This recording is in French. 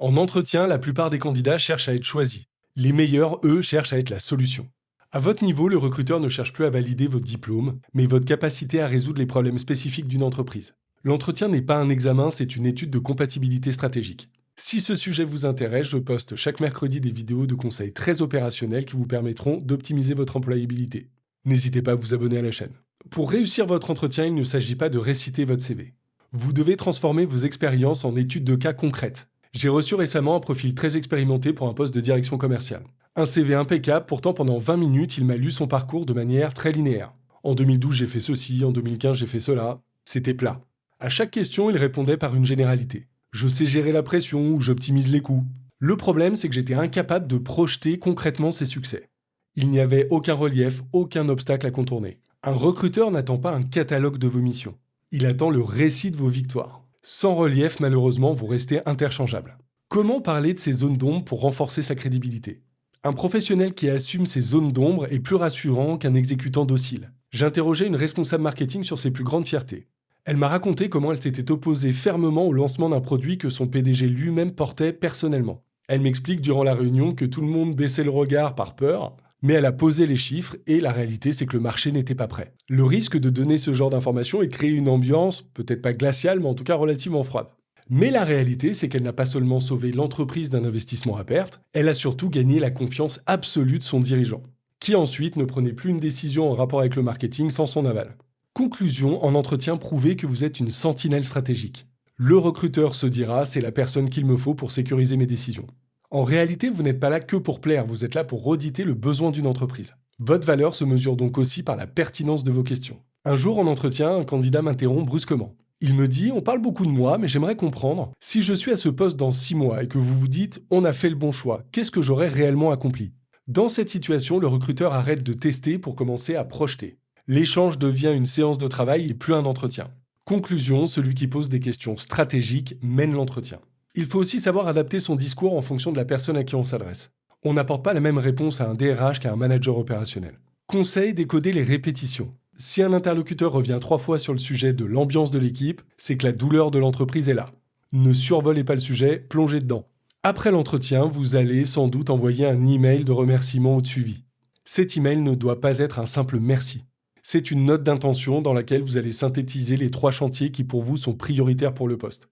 En entretien, la plupart des candidats cherchent à être choisis. Les meilleurs, eux, cherchent à être la solution. À votre niveau, le recruteur ne cherche plus à valider votre diplôme, mais votre capacité à résoudre les problèmes spécifiques d'une entreprise. L'entretien n'est pas un examen, c'est une étude de compatibilité stratégique. Si ce sujet vous intéresse, je poste chaque mercredi des vidéos de conseils très opérationnels qui vous permettront d'optimiser votre employabilité. N'hésitez pas à vous abonner à la chaîne. Pour réussir votre entretien, il ne s'agit pas de réciter votre CV. Vous devez transformer vos expériences en études de cas concrètes. J'ai reçu récemment un profil très expérimenté pour un poste de direction commerciale. Un CV impeccable, pourtant pendant 20 minutes, il m'a lu son parcours de manière très linéaire. En 2012, j'ai fait ceci, en 2015, j'ai fait cela. C'était plat. À chaque question, il répondait par une généralité. Je sais gérer la pression ou j'optimise les coûts. Le problème, c'est que j'étais incapable de projeter concrètement ses succès. Il n'y avait aucun relief, aucun obstacle à contourner. Un recruteur n'attend pas un catalogue de vos missions. Il attend le récit de vos victoires. Sans relief, malheureusement, vous restez interchangeable. Comment parler de ces zones d'ombre pour renforcer sa crédibilité ? Un professionnel qui assume ses zones d'ombre est plus rassurant qu'un exécutant docile. J'interrogeais une responsable marketing sur ses plus grandes fiertés. Elle m'a raconté comment elle s'était opposée fermement au lancement d'un produit que son PDG lui-même portait personnellement. Elle m'explique durant la réunion que tout le monde baissait le regard par peur, mais elle a posé les chiffres et la réalité c'est que le marché n'était pas prêt. Le risque de donner ce genre d'informations est de créer une ambiance, peut-être pas glaciale, mais en tout cas relativement froide. Mais la réalité, c'est qu'elle n'a pas seulement sauvé l'entreprise d'un investissement à perte, elle a surtout gagné la confiance absolue de son dirigeant, qui ensuite ne prenait plus une décision en rapport avec le marketing sans son aval. Conclusion, en entretien, prouvez que vous êtes une sentinelle stratégique. Le recruteur se dira, c'est la personne qu'il me faut pour sécuriser mes décisions. En réalité, vous n'êtes pas là que pour plaire, vous êtes là pour rediter le besoin d'une entreprise. Votre valeur se mesure donc aussi par la pertinence de vos questions. Un jour, en entretien, un candidat m'interrompt brusquement. Il me dit, on parle beaucoup de moi, mais j'aimerais comprendre, si je suis à ce poste dans 6 mois et que vous vous dites, on a fait le bon choix, qu'est-ce que j'aurais réellement accompli ? Dans cette situation, le recruteur arrête de tester pour commencer à projeter. L'échange devient une séance de travail et plus un entretien. Conclusion, celui qui pose des questions stratégiques mène l'entretien. Il faut aussi savoir adapter son discours en fonction de la personne à qui on s'adresse. On n'apporte pas la même réponse à un DRH qu'à un manager opérationnel. Conseil, décoder les répétitions. Si un interlocuteur revient 3 fois sur le sujet de l'ambiance de l'équipe, c'est que la douleur de l'entreprise est là. Ne survolez pas le sujet, plongez dedans. Après l'entretien, vous allez sans doute envoyer un email de remerciement ou de suivi. Cet email ne doit pas être un simple merci. C'est une note d'intention dans laquelle vous allez synthétiser les 3 chantiers qui pour vous sont prioritaires pour le poste.